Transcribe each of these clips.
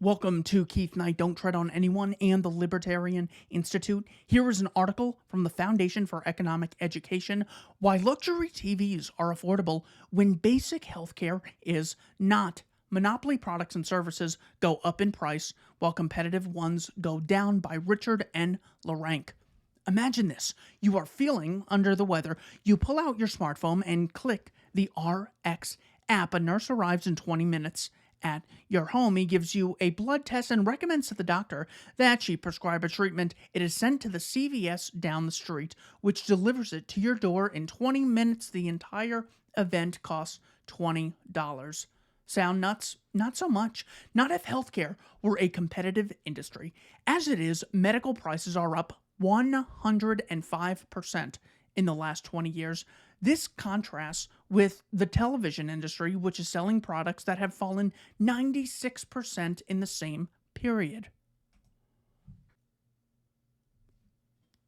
Welcome to Keith Knight, Don't Tread on Anyone, and the Libertarian Institute. Here is an article from the Foundation for Economic Education: Why Luxury TVs Are Affordable When Basic Healthcare Is Not. Monopoly products and services go up in price while competitive ones go down, by Richard N. LaRank. Imagine this. You are feeling under the weather. You pull out your smartphone and click the RX app. A nurse arrives in 20 minutes at your home. He gives you a blood test and recommends to the doctor that she prescribe a treatment. It is sent to the CVS down the street, which delivers it to your door in 20 minutes. The entire event costs $20. Sound nuts? Not so much. Not if healthcare were a competitive industry. As it is, medical prices are up 105% in the last 20 years. This contrasts with the television industry, which is selling products that have fallen 96% in the same period.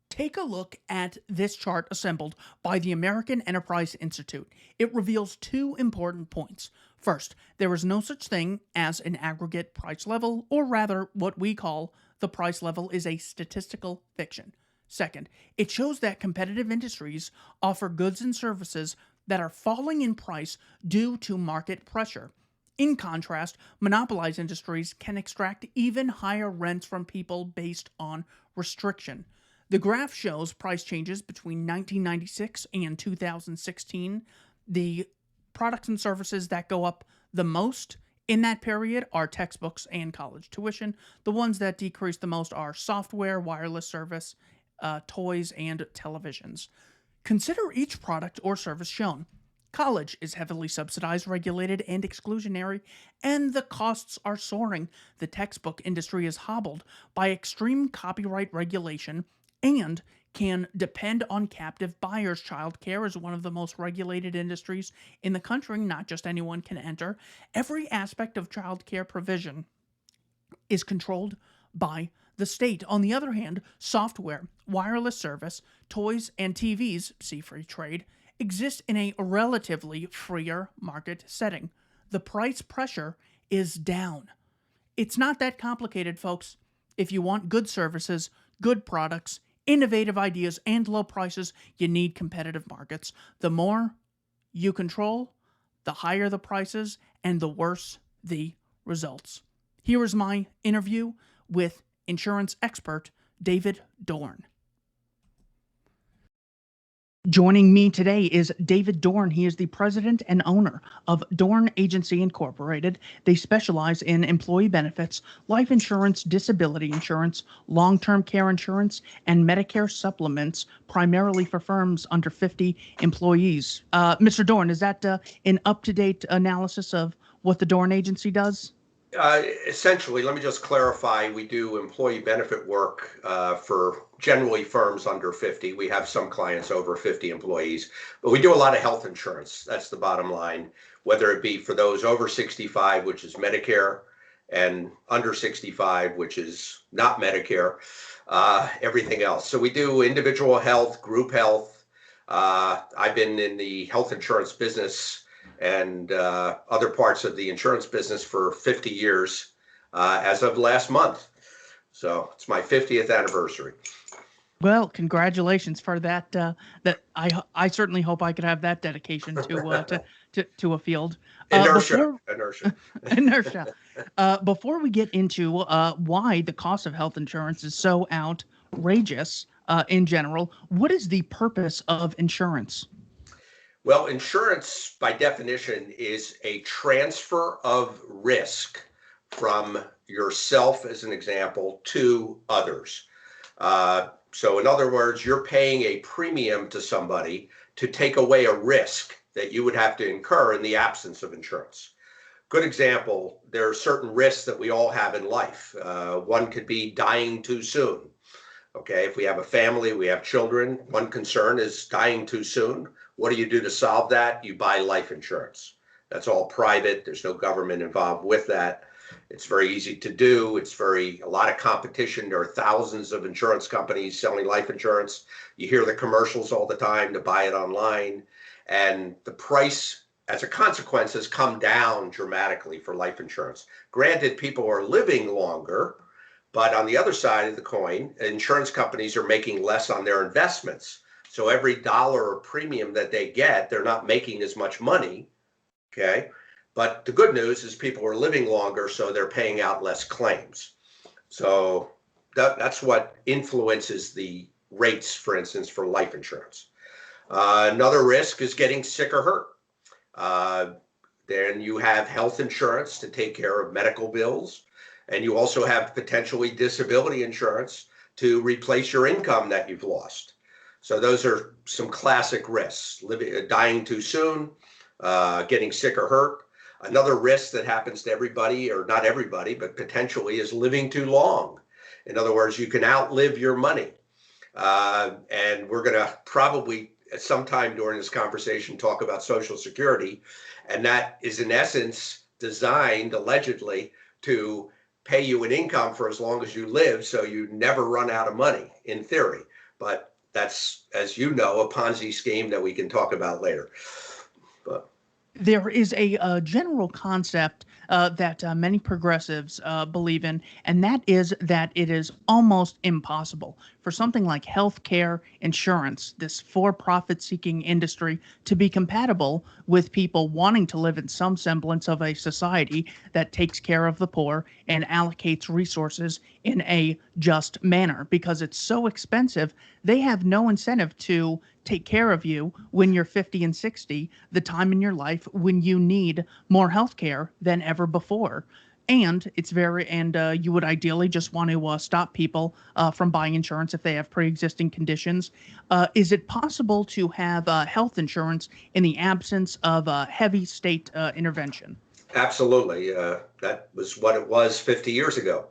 Take a look at this chart assembled by the American Enterprise Institute. It reveals two important points. First, there is no such thing as an aggregate price level, or rather, what we call the price level is a statistical fiction. Second, it shows that competitive industries offer goods and services that are falling in price due to market pressure. In contrast, monopolized industries can extract even higher rents from people based on restriction. The graph shows price changes between 1996 and 2016. The products and services that go up the most in that period are textbooks and college tuition. The ones that decrease the most are software, wireless service, toys, and televisions. Consider each product or service shown. College is heavily subsidized, regulated, and exclusionary, and the costs are soaring. The textbook industry is hobbled by extreme copyright regulation and can depend on captive buyers. Childcare is one of the most regulated industries in the country. Not just anyone can enter. Every aspect of childcare provision is controlled by the state. On the other hand, software, wireless service, toys, and TVs, see free trade, exist in a relatively freer market setting. The price pressure is down. It's not that complicated, folks. If you want good services, good products, innovative ideas, and low prices, you need competitive markets. The more you control, the higher the prices, and the worse the results. Here is my interview with insurance expert David Dorn. Joining me today is David Dorn. He is the president and owner of Dorn Agency Incorporated. They specialize in employee benefits, life insurance, disability insurance, long-term care insurance, and Medicare supplements, primarily for firms under 50 employees. Mr. Dorn, is that an up-to-date analysis of what the Dorn Agency does? Essentially, let me just clarify, we do employee benefit work for generally firms under 50. We have some clients over 50 employees, but we do a lot of health insurance. That's the bottom line, whether it be for those over 65, which is Medicare, and under 65, which is not Medicare, everything else. So we do individual health, group health. I've been in the health insurance business and other parts of the insurance business for 50 years as of last month. So it's my 50th anniversary. Well, congratulations for that. That I certainly hope I could have that dedication to a field. Inertia. Before we get into why the cost of health insurance is so outrageous in general, what is the purpose of insurance? Well, insurance, by definition, is a transfer of risk from yourself, as an example, to others. So in other words, you're paying a premium to somebody to take away a risk that you would have to incur in the absence of insurance. Good example, there are certain risks that we all have in life. One could be dying too soon. Okay, if we have a family, we have children, one concern is dying too soon. What do you do to solve that? You buy life insurance. That's all private. There's no government involved with that. It's very easy to do. It's a lot of competition. There are thousands of insurance companies selling life insurance. You hear the commercials all the time to buy it online. And the price as a consequence, has come down dramatically for life insurance. Granted, people are living longer, but on the other side of the coin, insurance companies are making less on their investments. So every dollar of premium that they get, they're not making as much money. Okay. But the good news is people are living longer, so they're paying out less claims. So that's what influences the rates, for instance, for life insurance. Another risk is getting sick or hurt. Then you have health insurance to take care of medical bills. And you also have potentially disability insurance to replace your income that you've lost. So those are some classic risks: dying too soon, getting sick or hurt. Another risk that happens to everybody, or not everybody, but potentially, is living too long. In other words, you can outlive your money. And we're going to probably at some time during this conversation talk about Social Security. And that is in essence designed allegedly to pay you an income for as long as you live, so you never run out of money in theory. But that's, as you know, a Ponzi scheme that we can talk about later. But there is a general concept that many progressives believe in, and that is that it is almost impossible for something like healthcare insurance, this for-profit seeking industry, to be compatible with people wanting to live in some semblance of a society that takes care of the poor and allocates resources in a just manner. Because it's so expensive, they have no incentive to take care of you when you're 50 and 60, the time in your life when you need more health care than ever before. And you would ideally just want to stop people from buying insurance if they have pre-existing conditions. Is it possible to have health insurance in the absence of heavy state intervention? absolutely, that was what it was 50 years ago.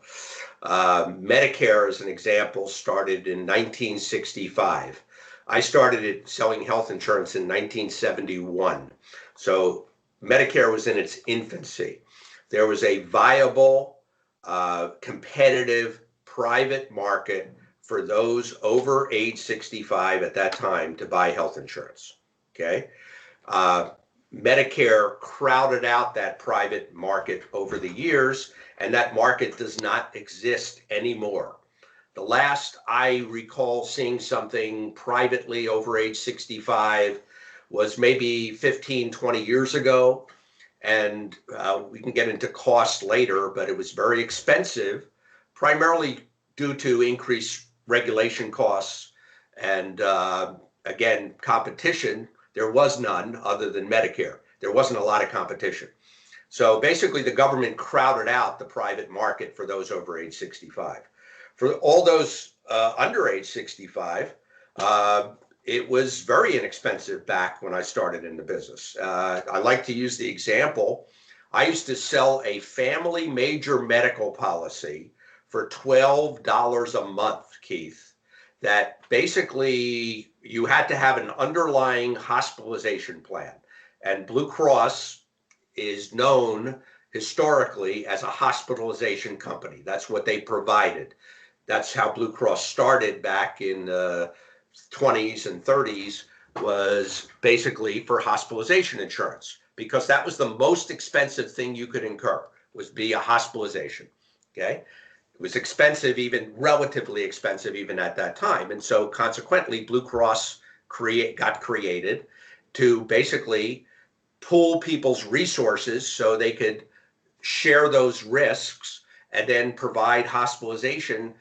Medicare, as an example, started in 1965. I started selling health insurance in 1971. So Medicare was in its infancy. There was a viable, competitive private market for those over age 65 at that time to buy health insurance. Okay. Medicare crowded out that private market over the years, and that market does not exist anymore. The last I recall seeing something privately over age 65 was maybe 15, 20 years ago. And we can get into cost later, but it was very expensive, primarily due to increased regulation costs and, again, competition. There was none other than Medicare. There wasn't a lot of competition. So basically, the government crowded out the private market for those over age 65. For all those under age 65, it was very inexpensive back when I started in the business. I like to use the example. I used to sell a family major medical policy for $12 a month, Keith, that basically you had to have an underlying hospitalization plan. And Blue Cross is known historically as a hospitalization company. That's what they provided. That's how Blue Cross started back in the 20s and 30s, was basically for hospitalization insurance, because that was the most expensive thing you could incur, was be a hospitalization. Okay. It was expensive, even relatively expensive, even at that time. And so consequently, Blue Cross got created to basically pool people's resources so they could share those risks and then provide hospitalization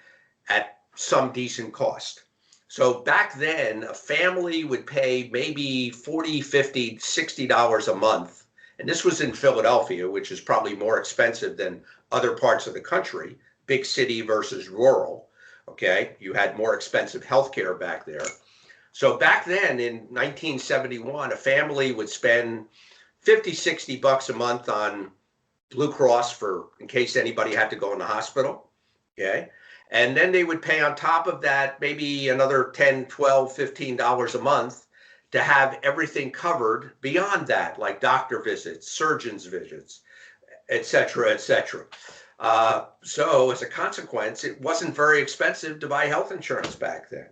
at some decent cost. So back then, a family would pay maybe $40, $50, $60 a month. And this was in Philadelphia, which is probably more expensive than other parts of the country, big city versus rural. Okay, you had more expensive healthcare back there. So back then in 1971, a family would spend 50, 60 bucks a month on Blue Cross in case anybody had to go in the hospital. Okay. And then they would pay on top of that maybe another $10, $12, $15 a month to have everything covered beyond that, like doctor visits, surgeon's visits, et cetera, et cetera. So as a consequence, it wasn't very expensive to buy health insurance back then.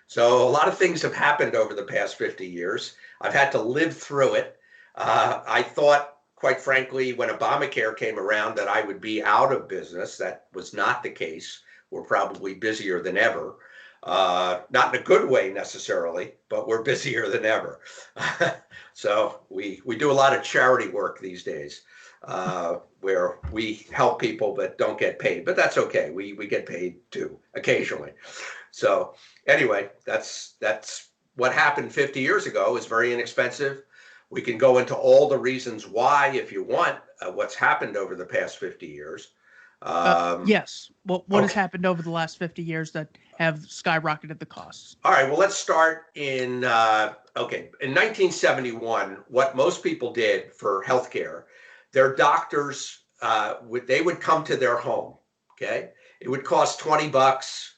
So a lot of things have happened over the past 50 years. I've had to live through it. I thought, quite frankly, when Obamacare came around, that I would be out of business. That was not the case. We're probably busier than ever. Not in a good way necessarily, but we're busier than ever. So we do a lot of charity work these days, where we help people but don't get paid. But that's okay. We get paid too occasionally. So anyway, that's what happened 50 years ago. It was very inexpensive. We can go into all the reasons why if you want, what's happened over the past 50 years. Yes. What has Okay. happened over the last 50 years that have skyrocketed the costs? All right. Well, let's start in, in 1971, what most people did for healthcare, their doctors, they would come to their home. Okay. It would cost $20.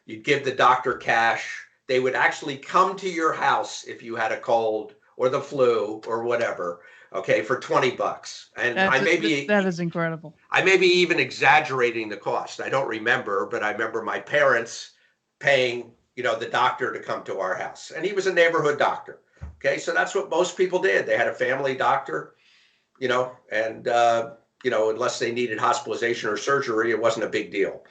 You'd give the doctor cash. They would actually come to your house if you had a cold or the flu or whatever, okay, for $20. And That is incredible. I may be even exaggerating the cost. I don't remember, but I remember my parents paying, the doctor to come to our house. And he was a neighborhood doctor. Okay, so that's what most people did. They had a family doctor, and unless they needed hospitalization or surgery, it wasn't a big deal.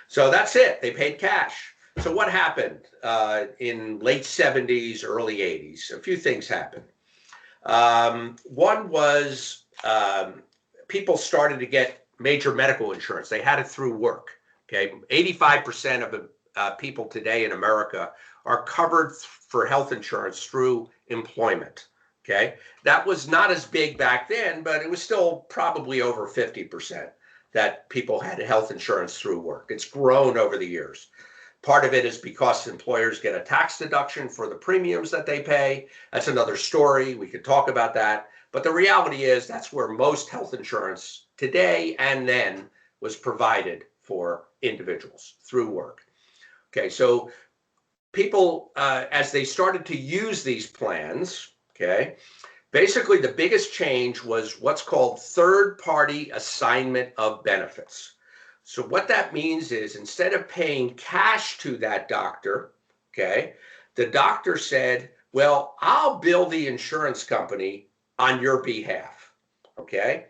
So that's it. They paid cash. So what happened in late 70s, early 80s? A few things happened. One was people started to get major medical insurance. They had it through work. Okay, 85% of people today in America are covered for health insurance through employment. Okay, that was not as big back then, but it was still probably over 50% that people had health insurance through work. It's grown over the years. Part of it is because employers get a tax deduction for the premiums that they pay. That's another story. We could talk about that. But the reality is that's where most health insurance today and then was provided for individuals through work. Okay, so people, as they started to use these plans, okay, basically the biggest change was what's called third-party assignment of benefits. So what that means is instead of paying cash to that doctor, okay, the doctor said, well, I'll bill the insurance company on your behalf, okay?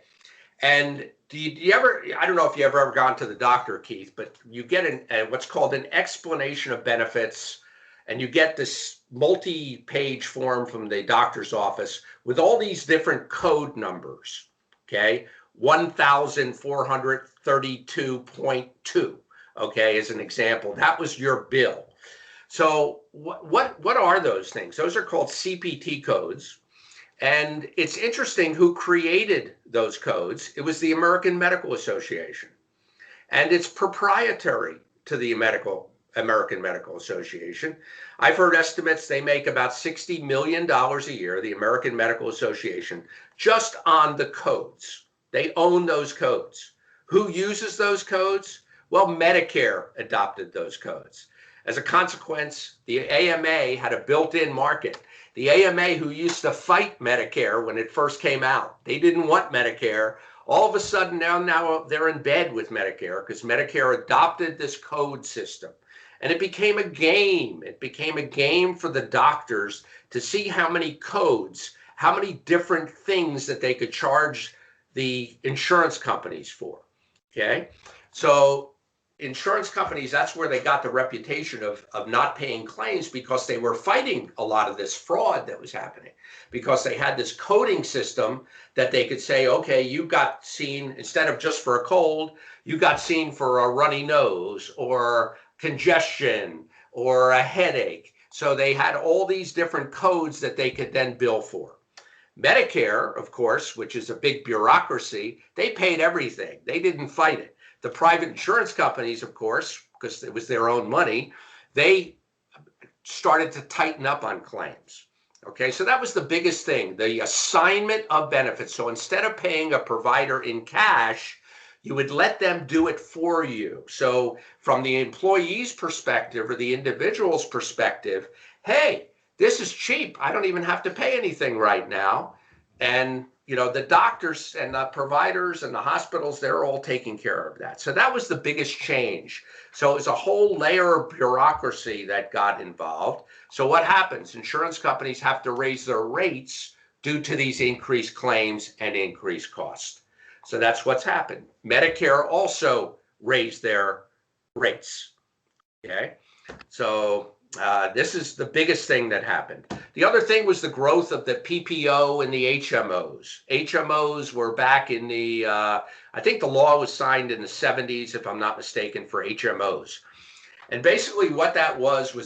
And do you ever, I don't know if you ever gone to the doctor, Keith, but you get what's called an explanation of benefits, and you get this multi-page form from the doctor's office with all these different code numbers, okay? 1,432.2, okay, as an example. That was your bill. So what are those things? Those are called CPT codes. And it's interesting who created those codes. It was the American Medical Association. And it's proprietary to the American Medical Association. I've heard estimates they make about $60 million a year, the American Medical Association, just on the codes. They own those codes. Who uses those codes? Well, Medicare adopted those codes. As a consequence, the AMA had a built-in market. The AMA, who used to fight Medicare when it first came out, they didn't want Medicare. All of a sudden now they're in bed with Medicare because Medicare adopted this code system. And it became a game. It became a game for the doctors to see how many codes, how many different things that they could charge the insurance companies for, okay? So insurance companies, that's where they got the reputation of not paying claims because they were fighting a lot of this fraud that was happening because they had this coding system that they could say, okay, you got seen, instead of just for a cold, you got seen for a runny nose or congestion or a headache. So they had all these different codes that they could then bill for. Medicare, of course, which is a big bureaucracy, they paid everything. They didn't fight it. The private insurance companies, of course, because it was their own money, they started to tighten up on claims. Okay, so that was the biggest thing, the assignment of benefits. So instead of paying a provider in cash, you would let them do it for you. So from the employee's perspective or the individual's perspective, hey, this is cheap. I don't even have to pay anything right now. And, the doctors and the providers and the hospitals, they're all taking care of that. So that was the biggest change. So it was a whole layer of bureaucracy that got involved. So what happens? Insurance companies have to raise their rates due to these increased claims and increased costs. So that's what's happened. Medicare also raised their rates. Okay, so this is the biggest thing that happened. The other thing was the growth of the PPO and the HMOs. HMOs were back in the, I think the law was signed in the 70s, if I'm not mistaken, for HMOs. And basically what that was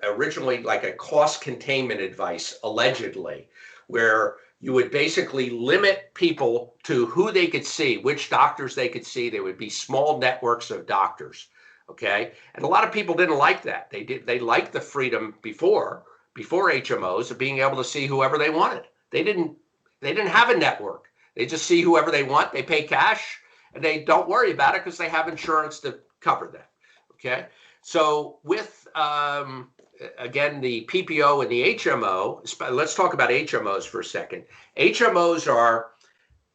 originally like a cost containment advice, allegedly, where you would basically limit people to who they could see, which doctors they could see. There would be small networks of doctors. Okay. And a lot of people didn't like that. They liked the freedom before HMOs of being able to see whoever they wanted. They didn't have a network. They just see whoever they want. They pay cash and they don't worry about it because they have insurance to cover that. Okay. So with, again, the PPO and the HMO, let's talk about HMOs for a second. HMOs are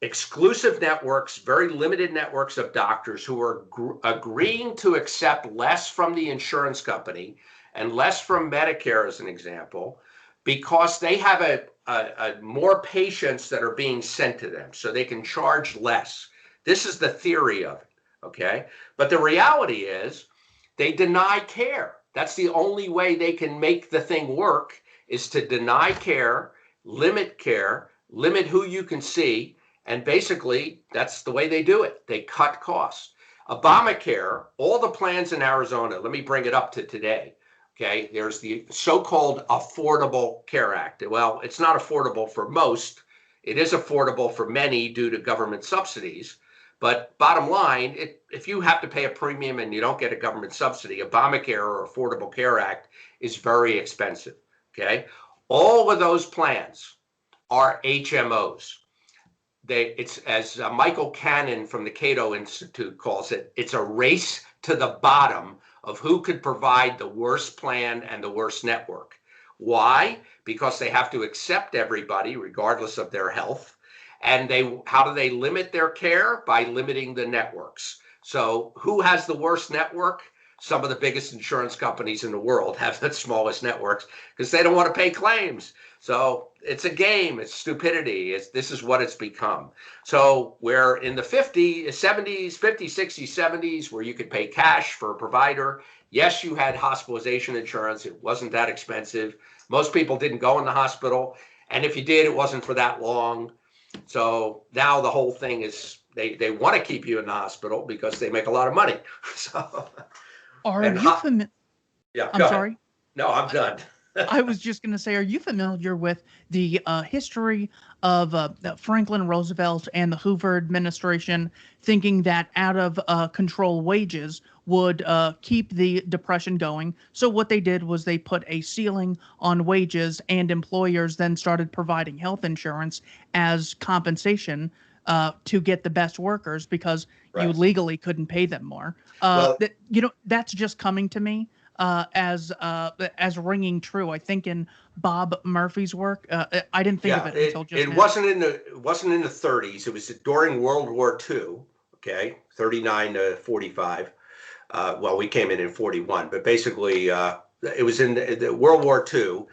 exclusive networks, very limited networks of doctors who are agreeing to accept less from the insurance company and less from Medicare, as an example, because they have a more patients that are being sent to them, so they can charge less. This is the theory of it, okay? But the reality is they deny care. That's the only way they can make the thing work, is to deny care, limit who you can see. And basically, that's the way they do it. They cut costs. Obamacare, all the plans in Arizona, let me bring it up to today. Okay, there's the so-called Affordable Care Act. Well, it's not affordable for most. It is affordable for many due to government subsidies. But bottom line, if you have to pay a premium and you don't get a government subsidy, Obamacare or Affordable Care Act is very expensive. Okay, all of those plans are HMOs. It's as Michael Cannon from the Cato Institute calls it, it's a race to the bottom of who could provide the worst plan and the worst network. Why? Because they have to accept everybody regardless of their health. And how do they limit their care? By limiting the networks. So who has the worst network? Some of the biggest insurance companies in the world have the smallest networks because they don't want to pay claims. So it's a game. It's stupidity. This is what it's become. So where in the 50s, 60s, 70s, where you could pay cash for a provider, yes, you had hospitalization insurance. It wasn't that expensive. Most people didn't go in the hospital. And if you did, it wasn't for that long. So now the whole thing is they want to keep you in the hospital because they make a lot of money. So Are you familiar? Yeah, I'm go sorry. ahead. No, I'm done. I was just going to say, are you familiar with the history of Franklin Roosevelt and the Hoover administration thinking that out of control wages would keep the depression going? So what they did was they put a ceiling on wages, and employers then started providing health insurance as compensation to get the best workers because you Right. legally couldn't pay them more. Well, That's just coming to me as ringing true. I think in Bob Murphy's work. I didn't think of yeah, it until just it now. wasn't in the 30s. It was during World War II. Okay, 39 to 45. Well, we came in 41, but basically, it was in the World War II.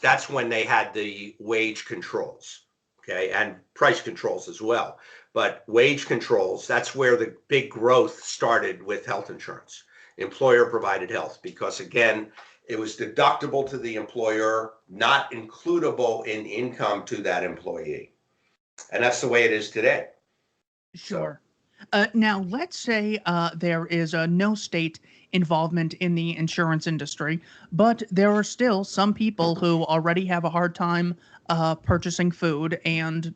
That's when they had the wage controls, okay, and price controls as well. But wage controls, that's where the big growth started with health insurance, employer provided health, because again, it was deductible to the employer, not includable in income to that employee. And that's the way it is today. Sure. Now, let's say there is no state involvement in the insurance industry, but there are still some people who already have a hard time purchasing food and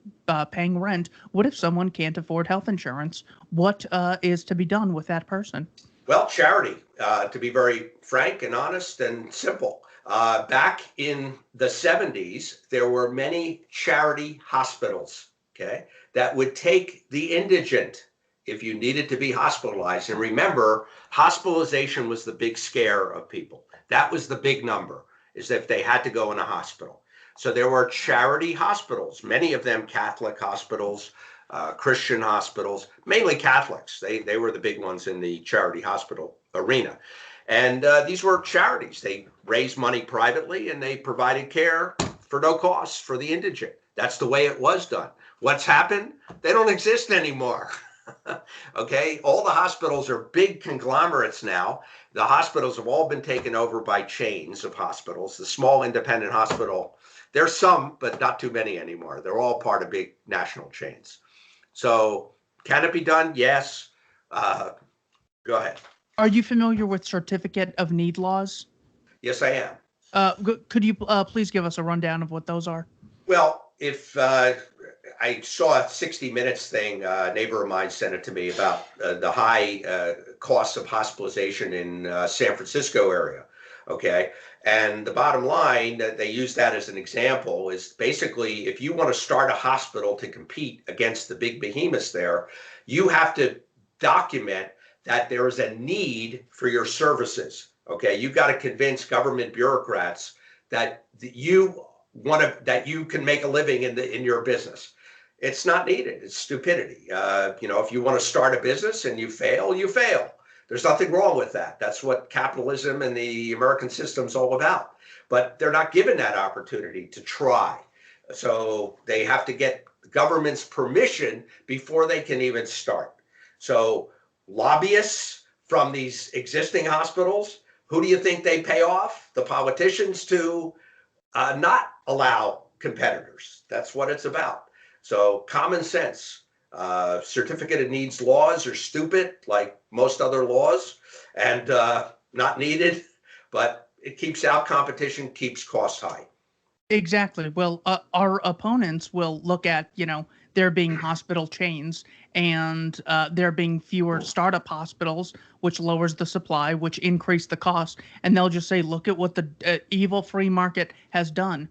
paying rent. What if someone can't afford health insurance? What is to be done with that person? Well, charity, to be very frank and honest and simple. Back in the 70s, there were many charity hospitals, okay, that would take the indigent if you needed to be hospitalized. And remember, hospitalization was the big scare of people. That was the big number, is if they had to go in a hospital. So there were charity hospitals, many of them Catholic hospitals, Christian hospitals, mainly Catholics. They were the big ones in the charity hospital arena. And these were charities. They raised money privately and they provided care for no cost for the indigent. That's the way it was done. What's happened? They don't exist anymore. Okay, all the hospitals are big conglomerates now. The hospitals have all been taken over by chains of hospitals. The small independent hospital, there's some, but not too many anymore. They're all part of big national chains. So can it be done? Yes. Go ahead. Are you familiar with certificate of need laws? Yes, I am. Could you please give us a rundown of what those are? Well, if I saw a 60 Minutes thing, a neighbor of mine sent it to me about the high costs of hospitalization in San Francisco area. Okay. And the bottom line that they use that as an example is basically if you want to start a hospital to compete against the big behemoths there, you have to document that there is a need for your services. Okay. You've got to convince government bureaucrats that you that you can make a living in your business. It's not needed. It's stupidity. If you want to start a business and you fail, you fail. There's nothing wrong with that. That's what capitalism and the American system's all about. But they're not given that opportunity to try. So they have to get the government's permission before they can even start. So lobbyists from these existing hospitals, who do you think they pay off? The politicians to not allow competitors. That's what it's about. So common sense. Certificate of needs laws are stupid, like most other laws, and not needed, but it keeps out competition, keeps costs high. Exactly. Well, our opponents will look at, there being hospital chains and there being fewer startup hospitals, which lowers the supply, which increase the cost. And they'll just say, look at what the evil free market has done.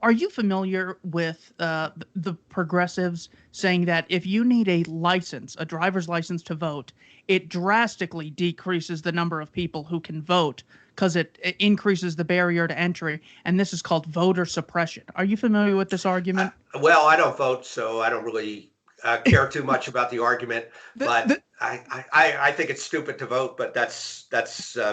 Are you familiar with the progressives saying that if you need a license, a driver's license to vote, it drastically decreases the number of people who can vote because it increases the barrier to entry, and this is called voter suppression. Are you familiar with this argument? Well, I don't vote, so I don't really care too much about the argument. But I think it's stupid to vote, but that's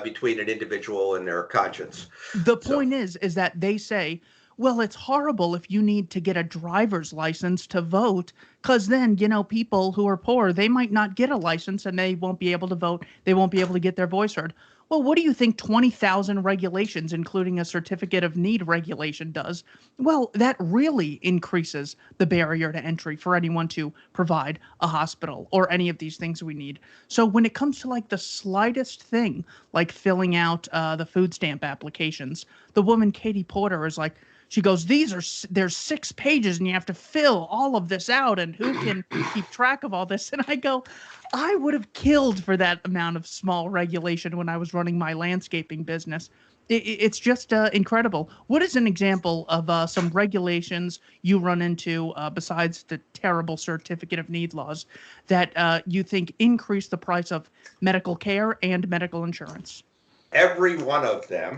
between an individual and their conscience. The point is that they say, well, it's horrible if you need to get a driver's license to vote, because then, people who are poor, they might not get a license and they won't be able to vote. They won't be able to get their voice heard. Well, what do you think 20,000 regulations, including a certificate of need regulation, does? Well, that really increases the barrier to entry for anyone to provide a hospital or any of these things we need. So when it comes to like the slightest thing, like filling out the food stamp applications, the woman Katie Porter is like, she goes, there's 6 pages and you have to fill all of this out, and who can keep track of all this? And I go, I would have killed for that amount of small regulation when I was running my landscaping business. It's just incredible. What is an example of some regulations you run into besides the terrible certificate of need laws that you think increase the price of medical care and medical insurance? Every one of them.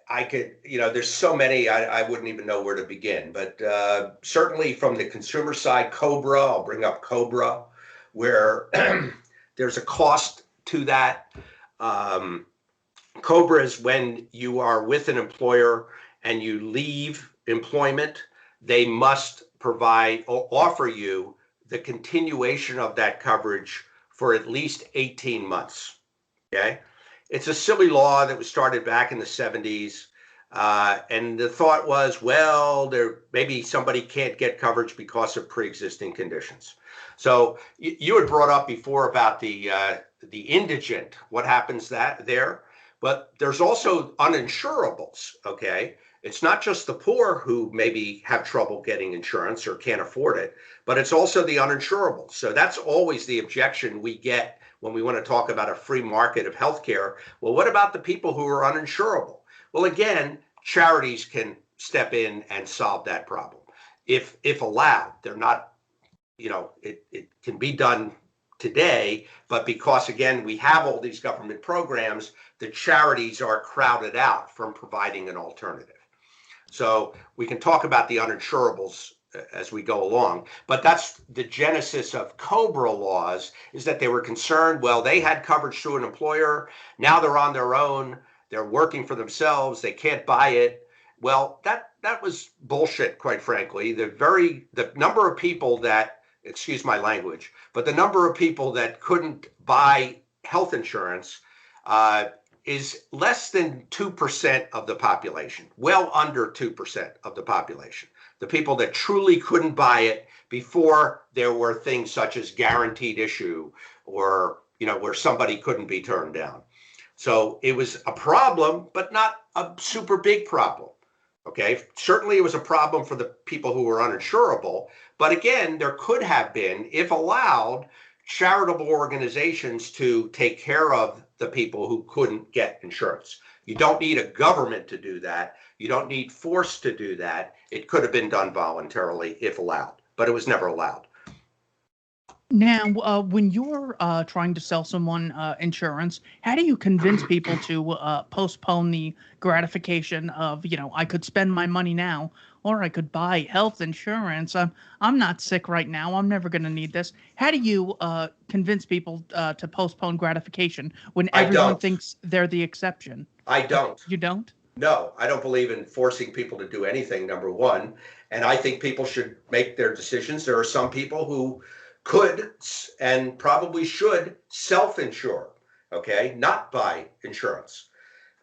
I could, there's so many, I wouldn't even know where to begin. But certainly from the consumer side, Cobra, I'll bring up Cobra, where there's a cost to that. Cobra is when you are with an employer and you leave employment, they must provide or offer you the continuation of that coverage for at least 18 months. Okay. It's a silly law that was started back in the 70s. And the thought was, well, maybe somebody can't get coverage because of pre-existing conditions. So you had brought up before about the indigent, what happens there. But there's also uninsurables, okay? It's not just the poor who maybe have trouble getting insurance or can't afford it, but it's also the uninsurables. So that's always the objection we get when we want to talk about a free market of healthcare. Well, what about the people who are uninsurable? Well, again, charities can step in and solve that problem. If allowed, they're not, it can be done today, but because again, we have all these government programs, the charities are crowded out from providing an alternative. So we can talk about the uninsurables as we go along, but that's the genesis of Cobra laws, is that they were concerned, well, they had coverage through an employer, now they're on their own, they're working for themselves, they can't buy it, Well, that was bullshit, quite frankly. The number of people that, excuse my language, but the number of people that couldn't buy health insurance uh, is less than 2% of the population, well under 2% of the population. The people that truly couldn't buy it before there were things such as guaranteed issue, or where somebody couldn't be turned down. So it was a problem, but not a super big problem. Okay, certainly it was a problem for the people who were uninsurable, but again, there could have been, if allowed, charitable organizations to take care of the people who couldn't get insurance. You don't need a government to do that. You don't need force to do that. It could have been done voluntarily if allowed, but it was never allowed. Now, when you're trying to sell someone insurance, how do you convince people to postpone the gratification of, I could spend my money now, or I could buy health insurance. I'm not sick right now. I'm never going to need this. How do you convince people to postpone gratification when I everyone don't. thinks they're the exception? I don't. You don't? No, I don't believe in forcing people to do anything, number one. And I think people should make their decisions. There are some people who could and probably should self-insure, okay, not buy insurance.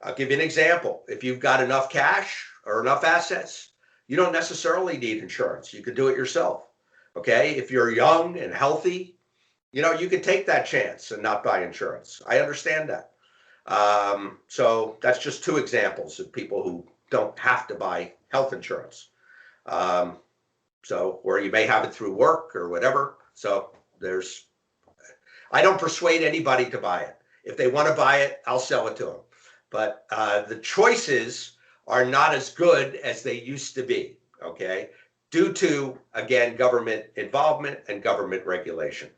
I'll give you an example. If you've got enough cash or enough assets, you don't necessarily need insurance. You could do it yourself, okay? If you're young and healthy, you can take that chance and not buy insurance. I understand that. So that's just two examples of people who don't have to buy health insurance. Or you may have it through work or whatever. So I don't persuade anybody to buy it. If they want to buy it, I'll sell it to them. But the choices are not as good as they used to be, okay? Due to, again, government involvement and government regulation.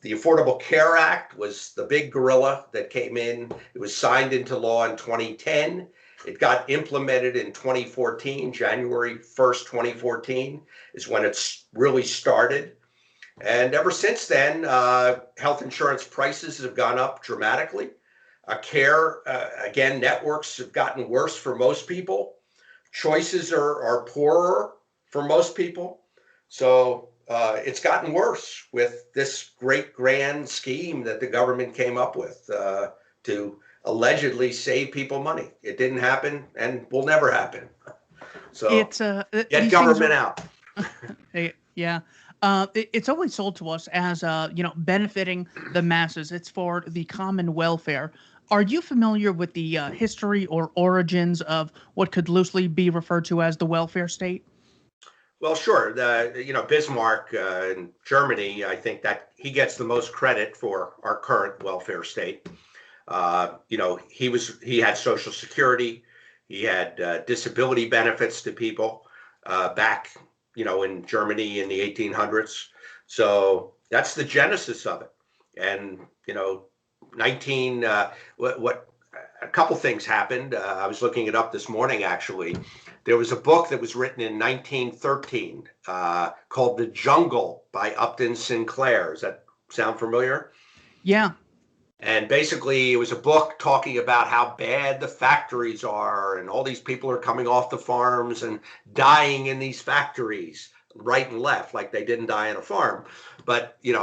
The Affordable Care Act was the big gorilla that came in. It was signed into law in 2010. It got implemented in 2014, January 1st, 2014 is when it's really started. And ever since then, health insurance prices have gone up dramatically. Again, networks have gotten worse for most people. Choices are poorer for most people. So it's gotten worse with this great grand scheme that the government came up with to allegedly save people money. It didn't happen and will never happen. So It's get government out. Yeah. It's always sold to us as benefiting the masses. It's for the common welfare. Are you familiar with the history or origins of what could loosely be referred to as the welfare state? Well, sure. Bismarck in Germany, I think that he gets the most credit for our current welfare state. He had Social Security, he had disability benefits to people back, in Germany in the 1800s. So that's the genesis of it. And a couple things happened. I was looking it up this morning, actually. There was a book that was written in 1913 called The Jungle by Upton Sinclair. Does that sound familiar? Yeah. And basically, it was a book talking about how bad the factories are, and all these people are coming off the farms and dying in these factories, right and left, like they didn't die on a farm. But it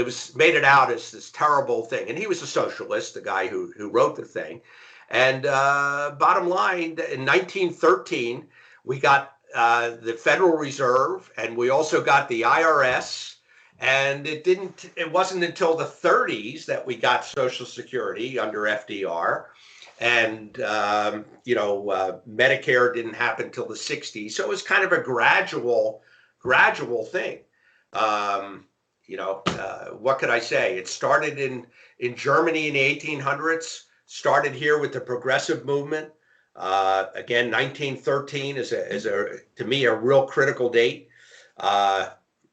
was made it out as this terrible thing. And he was a socialist, the guy who wrote the thing. And bottom line, in 1913, we got the Federal Reserve, and we also got the IRS. And it wasn't until the 30s that we got Social Security under FDR. And, Medicare didn't happen until the 60s. So it was kind of a gradual thing. What could I say? It started in Germany in the 1800s, started here with the progressive movement. Again, 1913 is to me, a real critical date.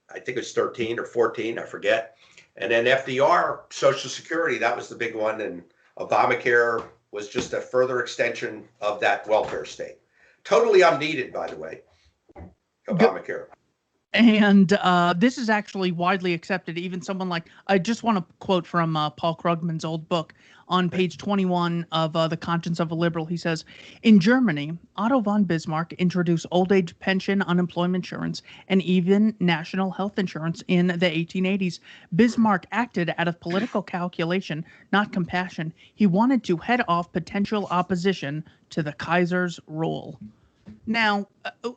I think it's 13 or 14, I forget. And then FDR, Social Security, that was the big one. And Obamacare was just a further extension of that welfare state. Totally unneeded, by the way, Obamacare. And this is actually widely accepted. Even someone like, I just want to quote from Paul Krugman's old book on page 21 of The Conscience of a Liberal. He says, in Germany, Otto von Bismarck introduced old age pension, unemployment insurance, and even national health insurance in the 1880s. Bismarck acted out of political calculation, not compassion. He wanted to head off potential opposition to the Kaiser's rule. Now,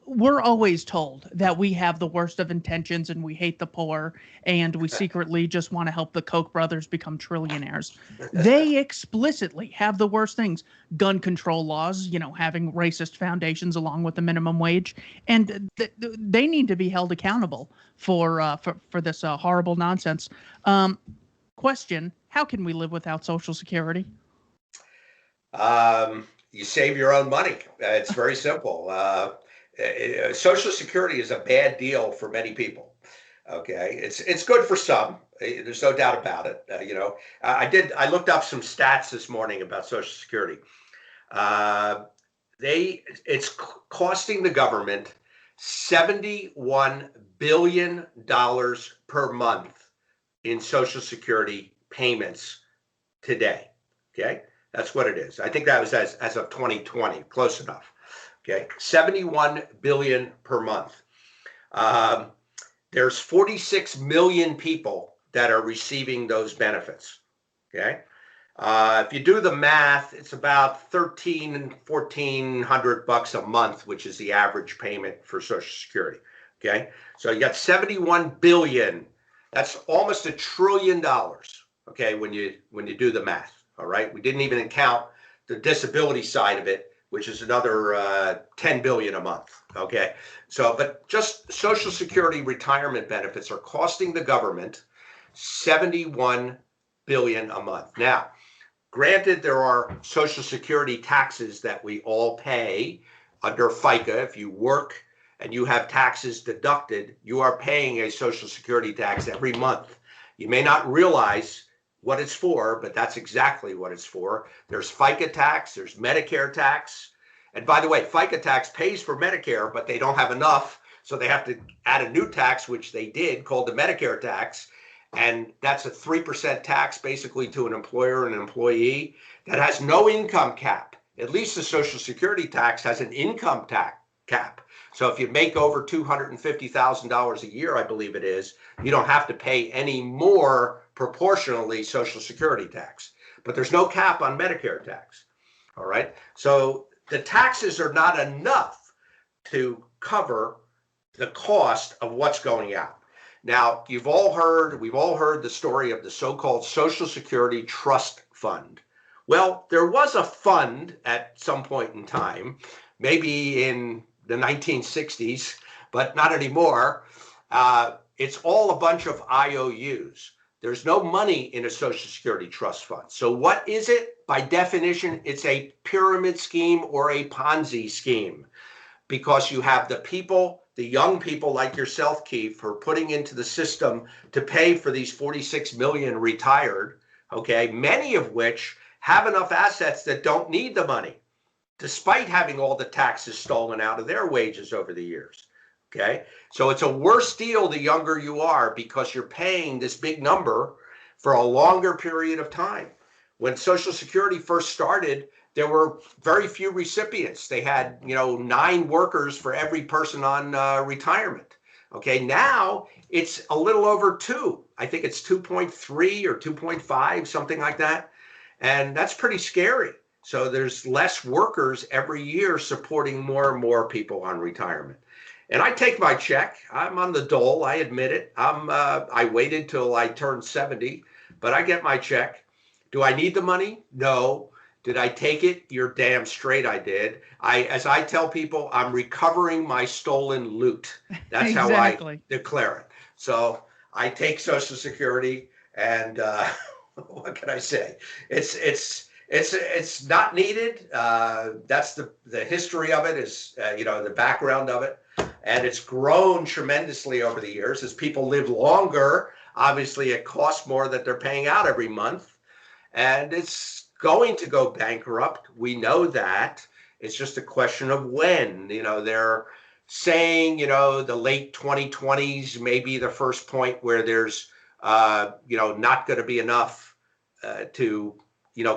we're always told that we have the worst of intentions and we hate the poor and we secretly just want to help the Koch brothers become trillionaires. They explicitly have the worst things: gun control laws, having racist foundations along with the minimum wage, and they need to be held accountable for this horrible nonsense. Question: how can we live without Social Security? You save your own money. It's very simple. Social Security is a bad deal for many people. Okay, it's good for some. There's no doubt about it. I looked up some stats this morning about Social Security. It's costing the government $71 billion per month in Social Security payments today. Okay. That's what it is. I think that was as of 2020, close enough. Okay, 71 billion per month. There's 46 million people that are receiving those benefits. Okay, if you do the math, it's about $1,400 a month, which is the average payment for Social Security. Okay, so you got 71 billion. That's almost $1 trillion. Okay, when you do the math. All right. We didn't even count the disability side of it, which is another 10 billion a month. Okay. So, but just Social Security retirement benefits are costing the government 71 billion a month. Now, granted, there are Social Security taxes that we all pay under FICA. If you work and you have taxes deducted, you are paying a Social Security tax every month. You may not realize what it's for, but that's exactly what it's for. There's FICA tax, there's Medicare tax. And by the way, FICA tax pays for Medicare, but they don't have enough. So they have to add a new tax, which they did, called the Medicare tax. And that's a 3% tax basically to an employer and an employee that has no income cap. At least the Social Security tax has an income tax cap. So if you make over $250,000 a year, I believe it is, you don't have to pay any more proportionally Social Security tax. But there's no cap on Medicare tax. All right. So the taxes are not enough to cover the cost of what's going out. Now, we've all heard the story of the so-called Social Security Trust Fund. Well, there was a fund at some point in time, maybe in the 1960s, but not anymore. It's all a bunch of IOUs. There's no money in a Social Security Trust Fund. So what is it? By definition, it's a pyramid scheme or a Ponzi scheme, because you have the people, the young people like yourself, Keith, who are putting into the system to pay for these 46 million retired, okay, many of which have enough assets that don't need the money, despite having all the taxes stolen out of their wages over the years. Okay, so it's a worse deal the younger you are, because you're paying this big number for a longer period of time. When Social Security first started, there were very few recipients. They had, 9 workers for every person on retirement. Okay, now it's a little over 2. I think it's 2.3 or 2.5, something like that. And that's pretty scary. So there's less workers every year supporting more and more people on retirement. And I take my check. I'm on the dole. I admit it. I waited till I turned 70, but I get my check. Do I need the money? No. Did I take it? You're damn straight I did. As I tell people, I'm recovering my stolen loot. That's Exactly. how I declare it. So I take Social Security, and what can I say? It's not needed. That's the history of it, is the background of it. And it's grown tremendously over the years as people live longer. Obviously, it costs more that they're paying out every month, and it's going to go bankrupt. We know that. It's just a question of when. They're saying, the late 2020s may be the first point where there's, not going to be enough to,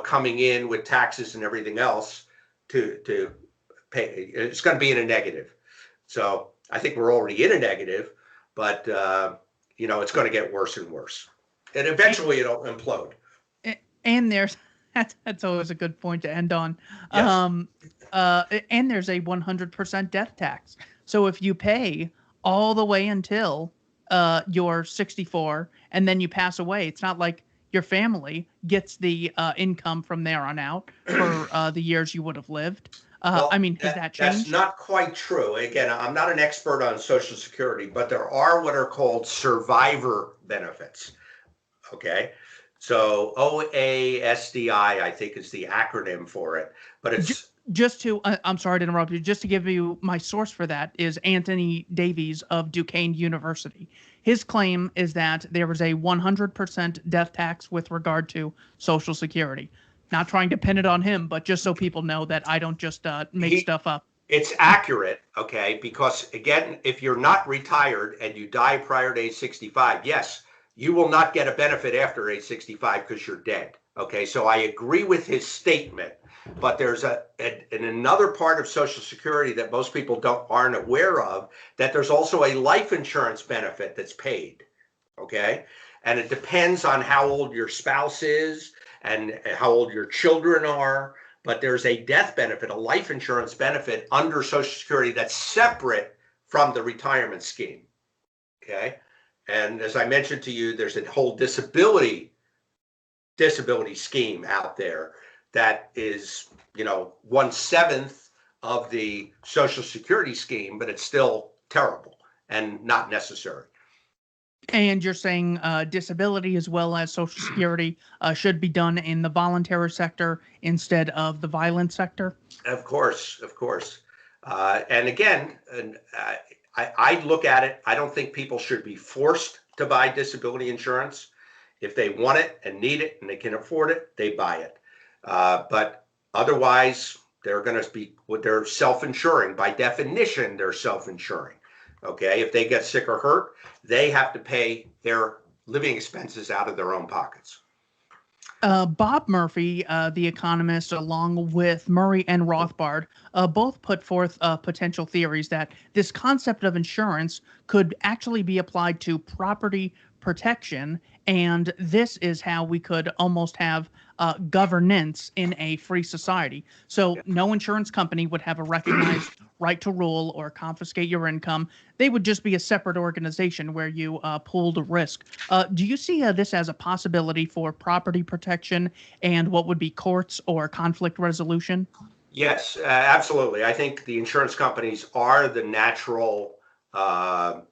coming in with taxes and everything else to pay. It's going to be in a negative. So I think we're already in a negative, but, it's going to get worse and worse. And eventually it'll implode. And there's that's always a good point to end on. Yes. And there's a 100% death tax. So if you pay all the way until you're 64 and then you pass away, it's not like your family gets the income from there on out for the years you would have lived. Well, has that changed? That's not quite true. Again, I'm not an expert on Social Security, but there are what are called survivor benefits. Okay. So OASDI, I think, is the acronym for it. But it's I'm sorry to interrupt you. Just to give you my source for that is Anthony Davies of Duquesne University. His claim is that there was a 100% death tax with regard to Social Security. Not trying to pin it on him, but just so people know that I don't just make stuff up. It's accurate, okay? Because again, if you're not retired and you die prior to age 65, yes, you will not get a benefit after age 65 because you're dead. Okay, so I agree with his statement, but there's another part of Social Security that most people aren't aware of, that there's also a life insurance benefit that's paid. Okay, and it depends on how old your spouse is and how old your children are. But there's a death benefit, a life insurance benefit under Social Security that's separate from the retirement scheme. Okay. And as I mentioned to you, there's a whole disability scheme out there that is, 1/7 of the Social Security scheme, but it's still terrible and not necessary. And you're saying disability as well as Social Security should be done in the voluntary sector instead of the violent sector? Of course. And again, I look at it, I don't think people should be forced to buy disability insurance. If they want it and need it and they can afford it, they buy it. But otherwise, they're self-insuring. By definition, they're self-insuring. Okay, if they get sick or hurt, they have to pay their living expenses out of their own pockets. Bob Murphy, the economist, along with Murray and Rothbard, both put forth potential theories that this concept of insurance could actually be applied to property protection, and this is how we could almost have governance in a free society. So no insurance company would have a recognized right to rule or confiscate your income. They would just be a separate organization where you pooled risk. Do you see this as a possibility for property protection and what would be courts or conflict resolution? Yes, absolutely. I think the insurance companies are the natural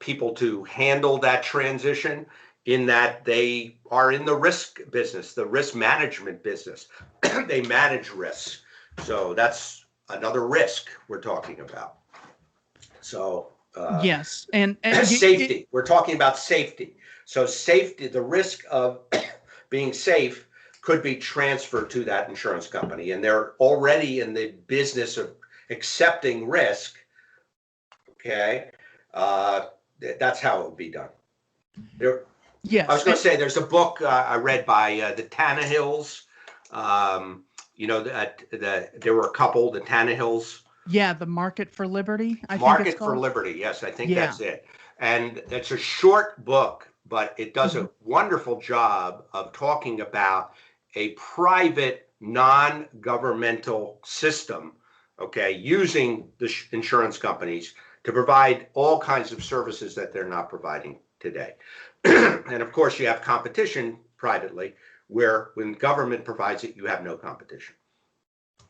people to handle that transition, in that they are in the risk business, the risk management business. They manage risks. So that's another risk we're talking about. So yes, and safety. We're talking about safety. So safety, the risk of being safe could be transferred to that insurance company, and they're already in the business of accepting risk. Okay, that's how it would be done. Yes, I was going to say there's a book I read by the Tannehills. There were a couple, the Tannehills. Yeah, the Market for Liberty. Market for Liberty. Yes, I think that's it. And it's a short book, but it does a wonderful job of talking about a private, non-governmental system, okay, using the insurance companies to provide all kinds of services that they're not providing today. And of course, you have competition privately, where when government provides it, you have no competition.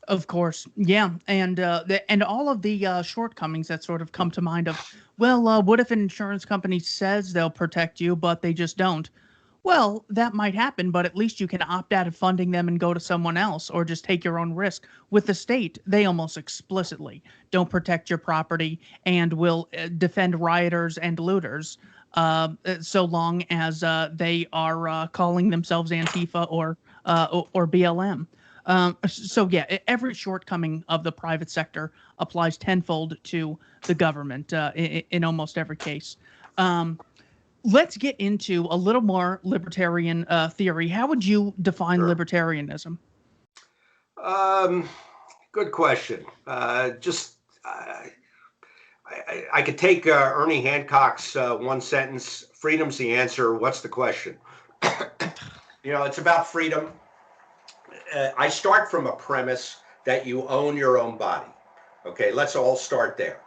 Of course, yeah, and all of the shortcomings that sort of come to mind of, well, what if an insurance company says they'll protect you, but they just don't? Well, that might happen, but at least you can opt out of funding them and go to someone else, or just take your own risk. With the state, they almost explicitly don't protect your property and will defend rioters and looters, so long as they are calling themselves Antifa or BLM. So yeah, every shortcoming of the private sector applies tenfold to the government in almost every case. Um, let's get into a little more libertarian theory. How would you define Sure. libertarianism? Um, Good question. I could take Ernie Hancock's one sentence: "Freedom's the answer. What's the question?" It's about freedom. I start from a premise that you own your own body. Okay, let's all start there.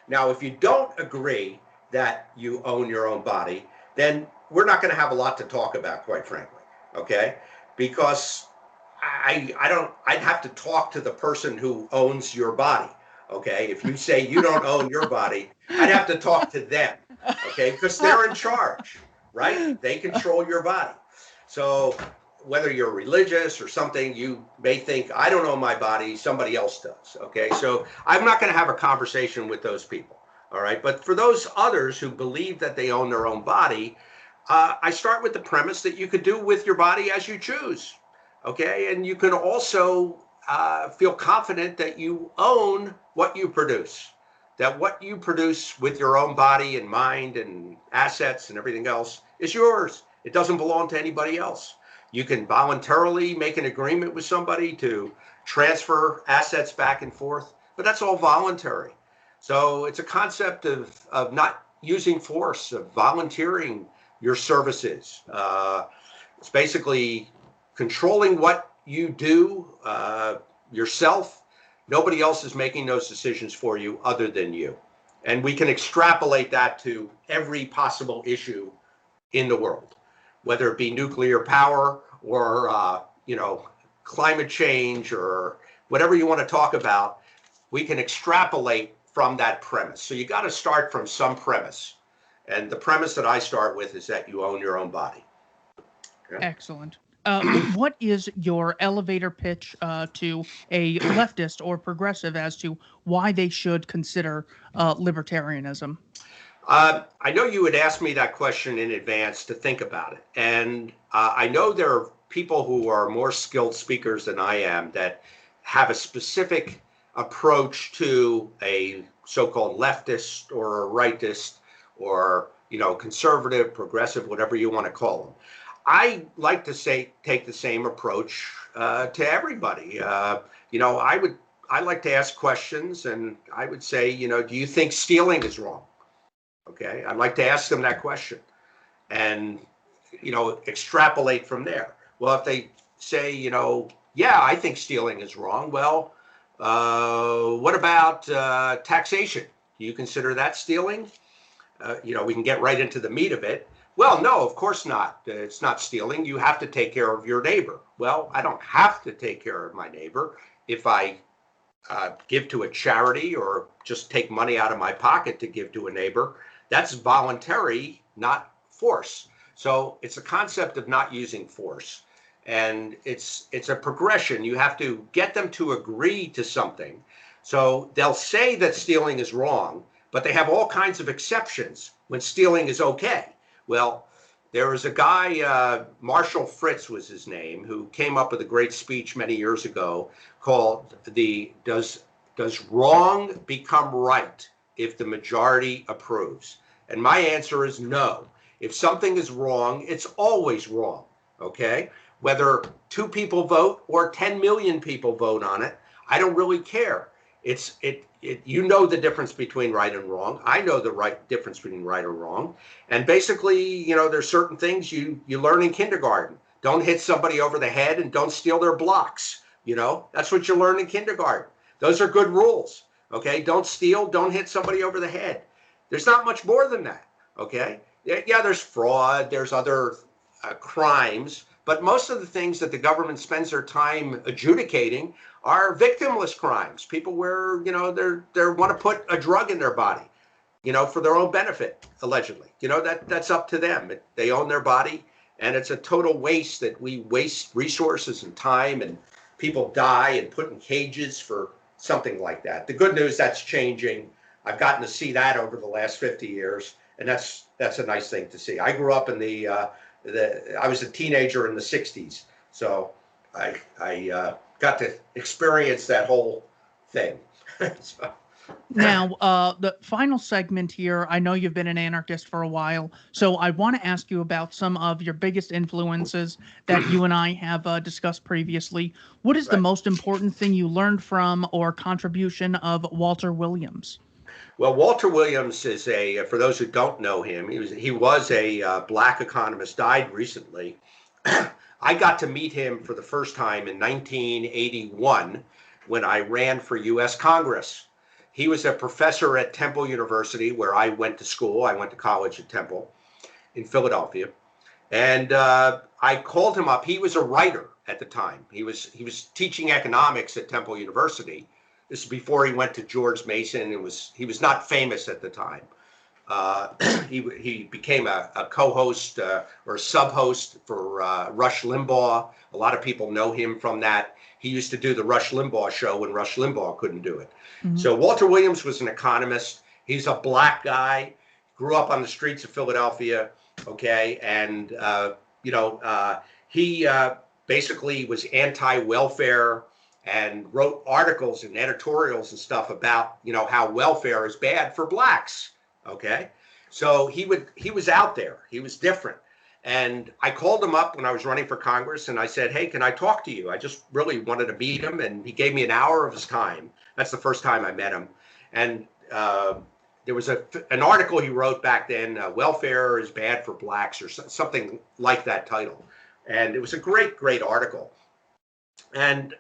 Now, if you don't agree that you own your own body, then we're not going to have a lot to talk about, quite frankly. Okay, because I'd have to talk to the person who owns your body. Okay, if you say you don't own your body, I'd have to talk to them. Okay, because they're in charge, right? They control your body. So whether you're religious or something, you may think, I don't own my body, somebody else does. Okay, so I'm not going to have a conversation with those people. All right, but for those others who believe that they own their own body, I start with the premise that you could do with your body as you choose. Okay, and you can also feel confident that you own what you produce, that what you produce with your own body and mind and assets and everything else is yours. It doesn't belong to anybody else. You can voluntarily make an agreement with somebody to transfer assets back and forth, but that's all voluntary. So it's a concept of not using force, of volunteering your services. It's basically controlling what you do yourself. Nobody else is making those decisions for you other than you. And we can extrapolate that to every possible issue in the world, whether it be nuclear power or climate change or whatever you want to talk about. We can extrapolate from that premise. So you got to start from some premise. And the premise that I start with is that you own your own body. Okay? Excellent. What is your elevator pitch to a leftist or progressive as to why they should consider libertarianism? I know you would ask me that question in advance to think about it. And I know there are people who are more skilled speakers than I am that have a specific approach to a so-called leftist or a rightist or, conservative, progressive, whatever you want to call them. I like to take the same approach to everybody. I like to ask questions, and I would say, do you think stealing is wrong? Okay, I'd like to ask them that question and, extrapolate from there. Well, if they say, yeah, I think stealing is wrong. Well, what about taxation? Do you consider that stealing? We can get right into the meat of it. Well, no, of course not. It's not stealing. You have to take care of your neighbor. Well, I don't have to take care of my neighbor if I give to a charity or just take money out of my pocket to give to a neighbor. That's voluntary, not force. So it's a concept of not using force. And it's a progression. You have to get them to agree to something. So they'll say that stealing is wrong, but they have all kinds of exceptions when stealing is okay. Well, there was a guy, Marshall Fritz was his name, who came up with a great speech many years ago called Does Wrong Become Right if the Majority Approves? And my answer is no. If something is wrong, it's always wrong, okay? Whether 2 people vote or 10 million people vote on it, I don't really care. You know the difference between right and wrong. I know the right difference between right or wrong. And basically, there's certain things you learn in kindergarten. Don't hit somebody over the head and don't steal their blocks. That's what you learn in kindergarten. Those are good rules. Okay, don't steal, don't hit somebody over the head. There's not much more than that. Okay, yeah, there's fraud, there's other crimes, but most of the things that the government spends their time adjudicating are victimless crimes. People where they want to put a drug in their body, for their own benefit, allegedly. That's up to them. They own their body, and it's a total waste that we waste resources and time, and people die and put in cages for something like that. The good news, that's changing. I've gotten to see that over the last 50 years, and that's a nice thing to see. I grew up in I was a teenager in the 60s, so I got to experience that whole thing. So, Now, the final segment here, I know you've been an anarchist for a while, so I want to ask you about some of your biggest influences that you and I have discussed previously. What is the right. most important thing you learned from or contribution of Walter Williams? Well, Walter Williams is for those who don't know him, he was a black economist, died recently. I got to meet him for the first time in 1981 when I ran for U.S. Congress. He was a professor at Temple University, where I went to school. I went to college at Temple in Philadelphia. And I called him up. He was a writer at the time. He was teaching economics at Temple University. This is before he went to George Mason. He was not famous at the time. He became a co-host or a sub-host for Rush Limbaugh. A lot of people know him from that. He used to do the Rush Limbaugh show when Rush Limbaugh couldn't do it. Mhm. So Walter Williams was an economist. He's a black guy, grew up on the streets of Philadelphia. Okay, and he basically was anti-welfare and wrote articles and editorials and stuff about how welfare is bad for blacks. Okay, so he was out there. He was different. And I called him up when I was running for Congress and I said, hey, can I talk to you? I just really wanted to meet him. And he gave me an hour of his time. That's the first time I met him. And there was an article he wrote back then, welfare is bad for blacks, or something like that title. And it was a great, great article. And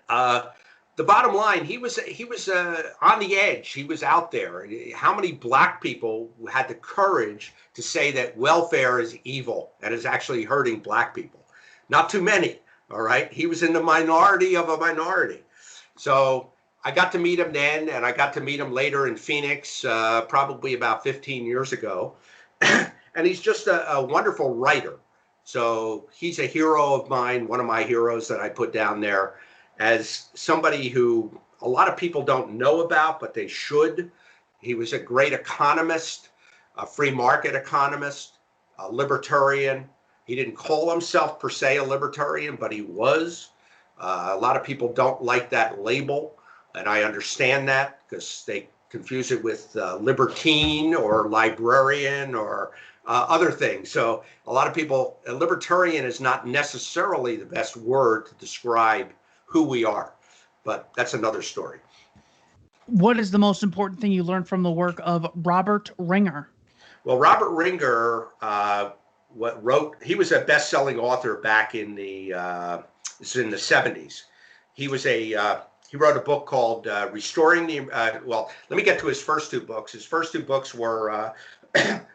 the bottom line, he was on the edge. He was out there. How many black people had the courage to say that welfare is evil and is actually hurting black people? Not too many. All right. He was in the minority of a minority. So I got to meet him then, and I got to meet him later in Phoenix, probably about 15 years ago. And he's just a wonderful writer. So he's a hero of mine, one of my heroes that I put down there as somebody who a lot of people don't know about, but they should. He was a great economist, a free market economist, a libertarian. He didn't call himself per se a libertarian, but he was. A lot of people don't like that label, and I understand that because they confuse it with libertine or librarian or other things. So a lot of people, a libertarian is not necessarily the best word to describe who we are, but that's another story. What is the most important thing you learned from the work of Robert Ringer? Well, Robert Ringer he was a best-selling author back in the 70s. He wrote a book called Restoring the, well, let me get to his first two books. His first two books were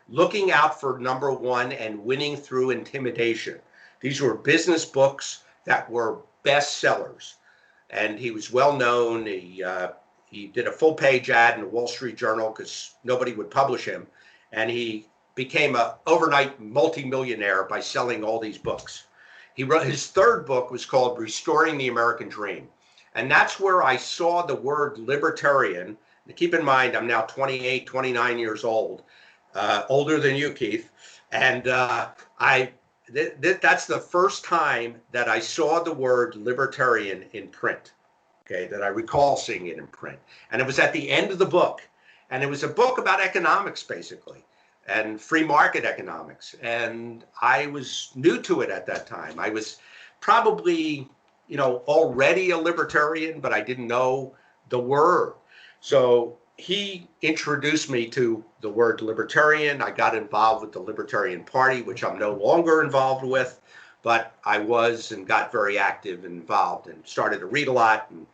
Looking Out for Number One and Winning Through Intimidation. These were business books that were bestsellers. And he was well known. He did a full-page ad in the Wall Street Journal because nobody would publish him. And he became an overnight multimillionaire by selling all these books. He wrote his third book was called Restoring the American Dream. And that's where I saw the word libertarian. Keep in mind, I'm now 28, 29 years old, older than you, Keith. And that's the first time that I saw the word libertarian in print, okay, that I recall seeing it in print. And it was at the end of the book. And it was a book about economics, basically, and free market economics. And I was new to it at that time. I was probably, already a libertarian, but I didn't know the word. So he introduced me to the word libertarian. I got involved with the Libertarian Party, which I'm no longer involved with, but I was and got very active and involved and started to read a lot and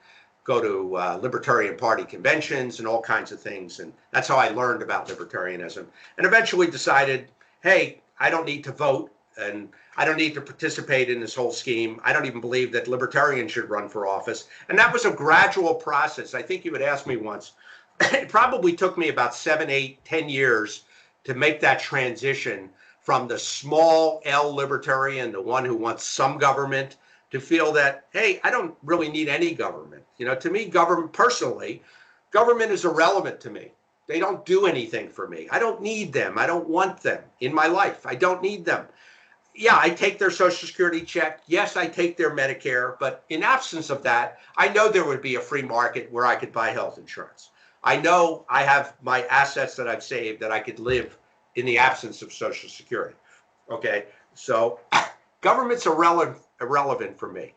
go to Libertarian Party conventions and all kinds of things. And that's how I learned about libertarianism, and eventually decided, hey, I don't need to vote and I don't need to participate in this whole scheme. I don't even believe that libertarians should run for office. And that was a gradual process. I think you had asked me once. It probably took me about 7, 8, 10 years to make that transition from the small L libertarian, the one who wants some government, to feel that, hey, I don't really need any government. To me, government is irrelevant to me. They don't do anything for me. I don't need them. I don't want them in my life. I don't need them. Yeah, I take their Social Security check. Yes, I take their Medicare. But in absence of that, I know there would be a free market where I could buy health insurance. I know I have my assets that I've saved that I could live in the absence of Social Security. Okay, so government's irrelevant for me.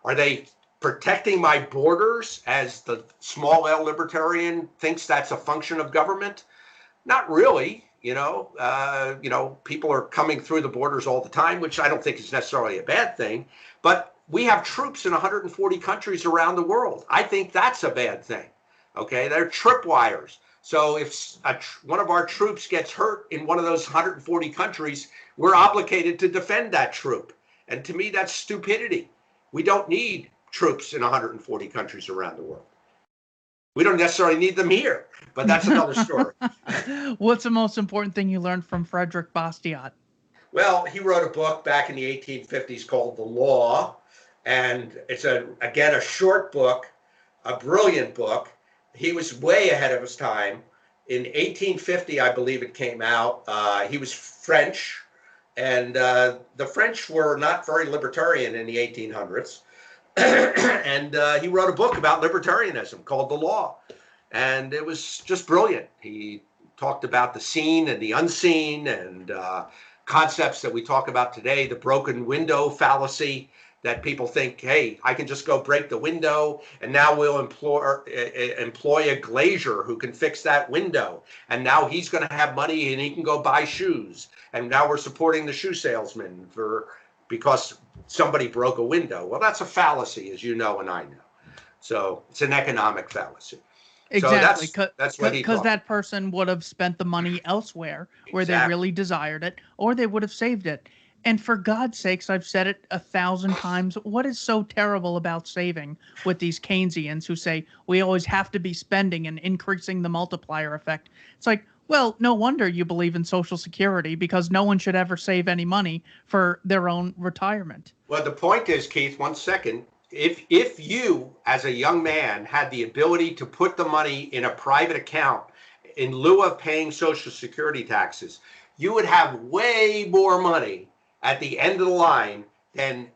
Are they protecting my borders as the small L libertarian thinks that's a function of government? Not really. People are coming through the borders all the time, which I don't think is necessarily a bad thing. But we have troops in 140 countries around the world. I think that's a bad thing. Okay, they're tripwires. So if one of our troops gets hurt in one of those 140 countries, we're obligated to defend that troop. And to me, that's stupidity. We don't need troops in 140 countries around the world. We don't necessarily need them here, but that's another story. What's the most important thing you learned from Frederick Bastiat? Well, he wrote a book back in the 1850s called The Law, and it's again a short book, a brilliant book. He was way ahead of his time. In 1850, I believe it came out. He was French, and the French were not very libertarian in the 1800s. And he wrote a book about libertarianism called The Law, and it was just brilliant. He talked about the seen and the unseen, and concepts that we talk about today, the broken window fallacy, that people think, hey, I can just go break the window, and now we'll employ a glazier who can fix that window, and now he's going to have money and he can go buy shoes, and now we're supporting the shoe salesman because somebody broke a window. Well, that's a fallacy, as you know and I know. So it's an economic fallacy. Exactly, So that's what he because thought. that person would have spent the money elsewhere where they Exactly. really desired it, or they would have saved it. And for God's sakes, I've said it 1,000 times. What is so terrible about saving with these Keynesians who say we always have to be spending and increasing the multiplier effect? It's like, well, no wonder you believe in Social Security, because no one should ever save any money for their own retirement. Well, the point is, Keith, one second. If you, as a young man, had the ability to put the money in a private account in lieu of paying Social Security taxes, you would have way more money at the end of the line than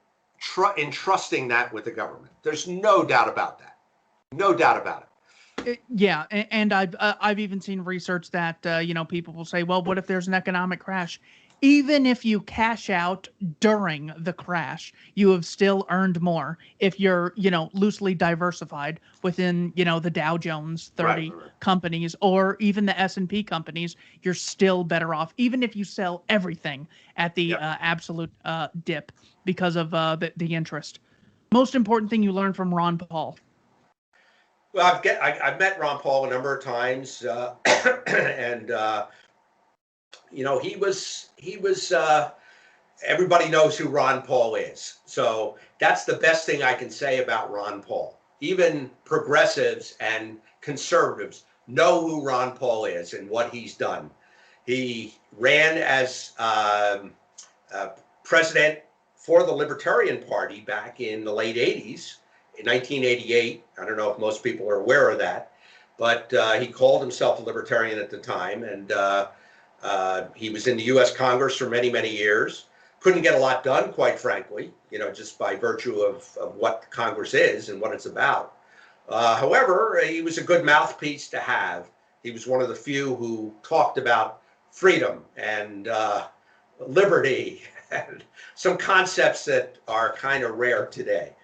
entrusting that with the government. There's no doubt about that. No doubt about it. Yeah, and I've even seen research that people will say, well, what if there's an economic crash? Even if you cash out during the crash, you have still earned more if you're loosely diversified within the Dow Jones 30 Right. companies, or even the S&P companies. You're still better off, even if you sell everything at the absolute dip because of the interest. Most important thing you learned from Ron Paul. Well, I've met Ron Paul a number of times, and he was. Everybody knows who Ron Paul is, so that's the best thing I can say about Ron Paul. Even progressives and conservatives know who Ron Paul is and what he's done. He ran as president for the Libertarian Party back in the late 80s. In 1988, I don't know if most people are aware of that, but he called himself a libertarian at the time, and he was in the U.S. Congress for many, many years. Couldn't get a lot done, quite frankly, just by virtue of what Congress is and what it's about. However, he was a good mouthpiece to have. He was one of the few who talked about freedom and liberty and some concepts that are kind of rare today.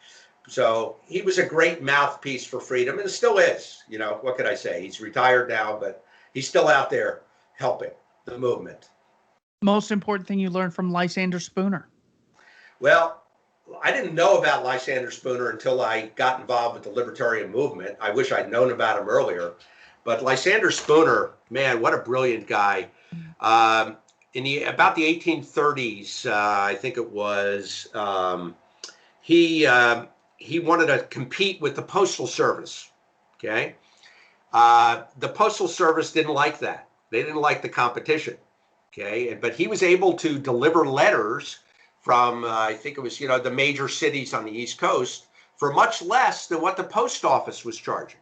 So he was a great mouthpiece for freedom, and still is. What could I say? He's retired now, but he's still out there helping the movement. Most important thing you learned from Lysander Spooner. Well, I didn't know about Lysander Spooner until I got involved with the libertarian movement. I wish I'd known about him earlier. But Lysander Spooner, man, what a brilliant guy. About the 1830s, I think it was, he wanted to compete with the Postal Service, okay? The Postal Service didn't like that. They didn't like the competition, okay? But he was able to deliver letters from, I think it was, the major cities on the East Coast for much less than what the post office was charging,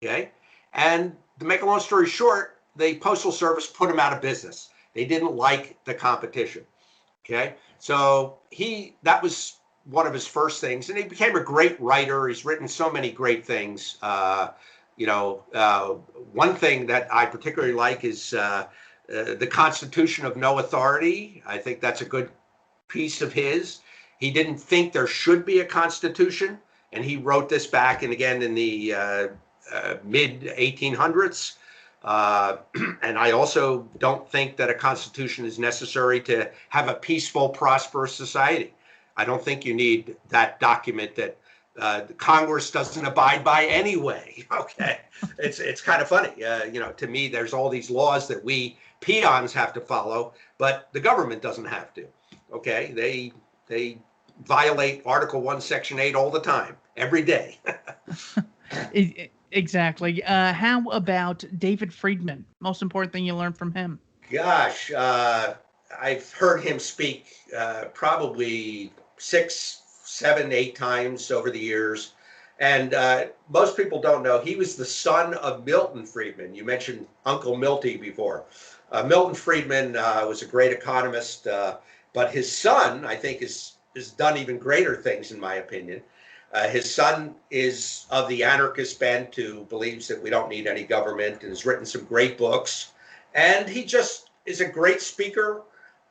okay? And to make a long story short, the Postal Service put him out of business. They didn't like the competition. Okay, so that was one of his first things, and he became a great writer. He's written so many great things. One thing that I particularly like is the Constitution of No Authority. I think that's a good piece of his. He didn't think there should be a constitution, and he wrote this back and again in the mid 1800s. And I also don't think that a constitution is necessary to have a peaceful, prosperous society. I don't think you need that document that the Congress doesn't abide by anyway. Okay, it's kind of funny. To me, there's all these laws that we peons have to follow, but the government doesn't have to. Okay, they violate Article 1, Section 8 all the time, every day. Exactly. How about David Friedman? Most important thing you learned from him? Gosh, I've heard him speak probably 6, 7, 8 times over the years. And most people don't know, he was the son of Milton Friedman. You mentioned Uncle Milty before. Milton Friedman was a great economist, but his son, I think, has done even greater things, in my opinion. His son is of the anarchist bent, who believes that we don't need any government, and has written some great books. And he just is a great speaker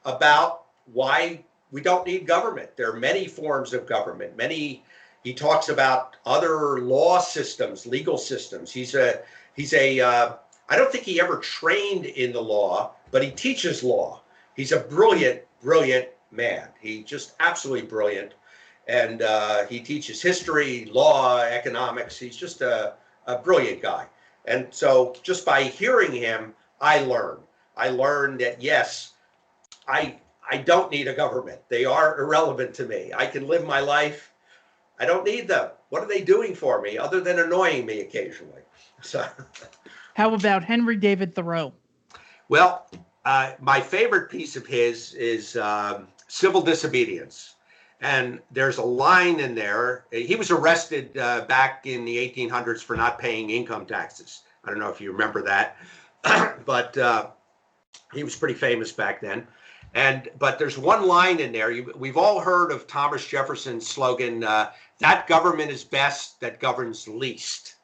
about why we don't need government. There are many forms of government. He talks about other law systems, legal systems. I don't think he ever trained in the law, but he teaches law. He's a brilliant, brilliant man. He's just absolutely brilliant. And he teaches history, law, economics. He's just a brilliant guy. And so just by hearing him, I learned that, yes, I don't need a government. They are irrelevant to me. I can live my life. I don't need them. What are they doing for me other than annoying me occasionally? So, how about Henry David Thoreau? Well, my favorite piece of his is civil disobedience. And there's a line in there. He was arrested back in the 1800s for not paying income taxes. I don't know if you remember that, but he was pretty famous back then. But there's one line in there. We've all heard of Thomas Jefferson's slogan, that government is best that governs least.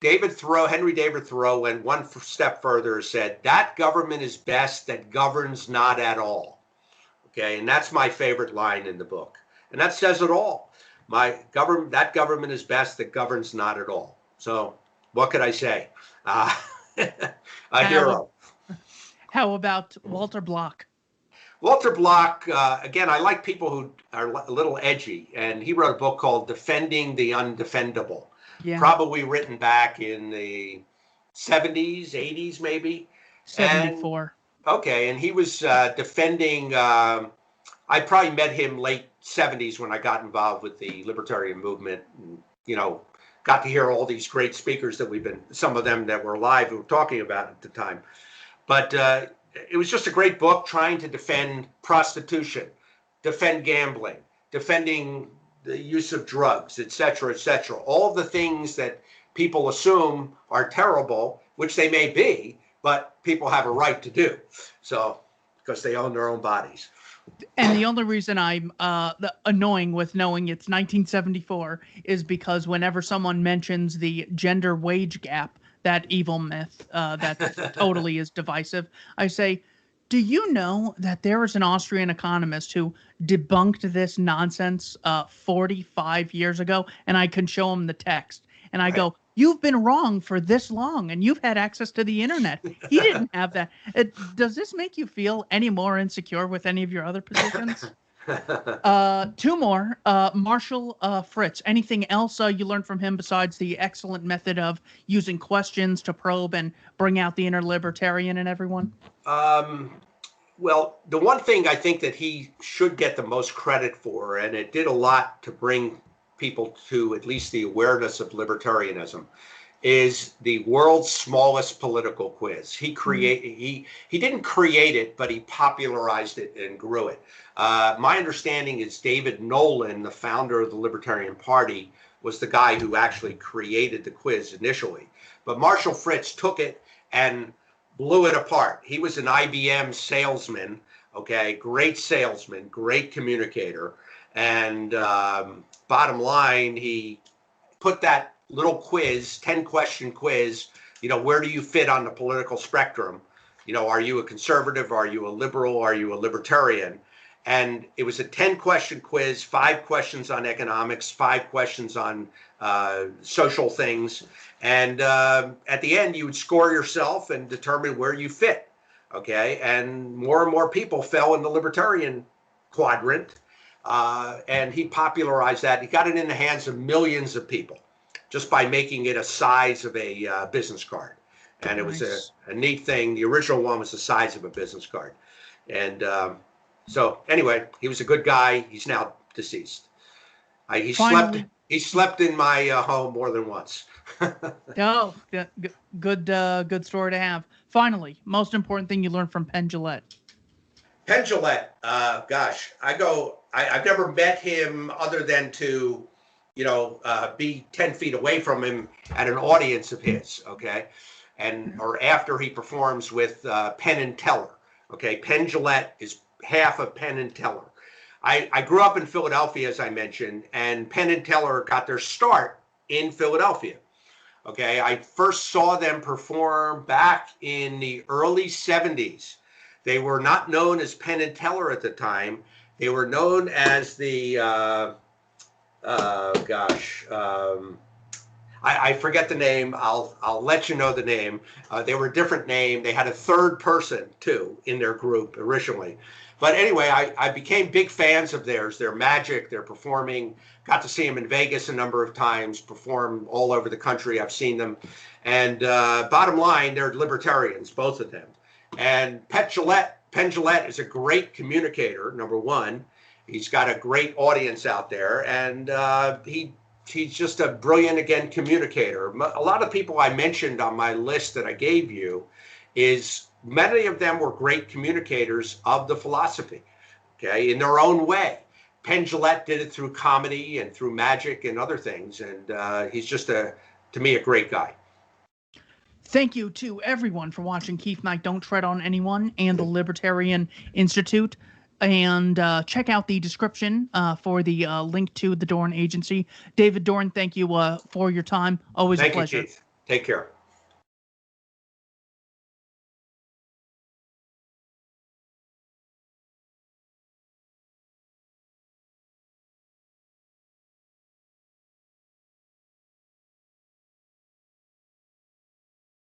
Henry David Thoreau went one step further and said, that government is best that governs not at all. Okay, and that's my favorite line in the book. And that says it all. That government is best that governs not at all. So what could I say? A hero. How about Walter Block? Walter Block, again, I like people who are a little edgy, and he wrote a book called Defending the Undefendable, probably written back in the 70s, 80s, maybe. 74. And he was defending, I probably met him late 70s when I got involved with the libertarian movement, and, got to hear all these great speakers that some of them that were alive who were talking about at the time. But it was just a great book trying to defend prostitution, defend gambling, defending the use of drugs, et cetera, all the things that people assume are terrible, which they may be, but people have a right to do. So, because they own their own bodies. And the only reason I'm annoying with knowing it's 1974 is because whenever someone mentions the gender wage gap, that evil myth that totally is divisive, I say, do you know that there is an Austrian economist who debunked this nonsense 45 years ago? And I can show him the text. And I go, you've been wrong for this long, and you've had access to the internet. He didn't have that. Does this make you feel any more insecure with any of your other positions? Two more. Marshall Fritz. Anything else you learned from him besides the excellent method of using questions to probe and bring out the inner libertarian in everyone? Well, the one thing I think that he should get the most credit for, and it did a lot to bring people to at least the awareness of libertarianism, is the world's smallest political quiz. He didn't create it, but he popularized it and grew it. My understanding is David Nolan, the founder of the Libertarian Party, was the guy who actually created the quiz initially. But Marshall Fritz took it and blew it apart. He was an IBM salesman Okay, great salesman, great communicator, and bottom line, he put that little quiz, 10-question quiz, where do you fit on the political spectrum? Are you a conservative? Are you a liberal? Are you a libertarian? And it was a 10-question quiz, 5 questions on economics, 5 questions on social things. And at the end, you would score yourself and determine where you fit. Okay. And more people fell in the libertarian quadrant. And he popularized that. He got it in the hands of millions of people just by making it a size of a business card. And it was a neat thing. The original one was the size of a business card. And so anyway, he was a good guy. He's now deceased. He slept in my home more than once. Oh, good story to have. Finally, most important thing you learned from Penn Jillette. Penn Jillette, gosh, I've never met him other than to, be 10 feet away from him at an audience of his, okay? Or after he performs with Penn and Teller, okay? Penn Jillette is half of Penn and Teller. I grew up in Philadelphia, as I mentioned, and Penn and Teller got their start in Philadelphia. Okay, I first saw them perform back in the early 70s. They were not known as Penn and Teller at the time. They were known as the, I forget the name. I'll let you know the name. They were a different name. They had a third person, too, in their group originally. But anyway, I became big fans of theirs. Their magic, their performing. Got to see them in Vegas a number of times, perform all over the country. I've seen them. And bottom line, they're libertarians, both of them. And Penn Jillette is a great communicator, number one. He's got a great audience out there. And he's just a brilliant, again, communicator. A lot of people I mentioned on my list that I gave you many of them were great communicators of the philosophy, okay, in their own way. Penn Jillette did it through comedy and through magic and other things. And he's just, to me, a great guy. Thank you to everyone for watching Keith Knight Don't Tread on Anyone and the Libertarian Institute. And check out the description for the link to the Dorn Agency. David Dorn, thank you for your time. Always a pleasure. Thank you, Keith. Take care.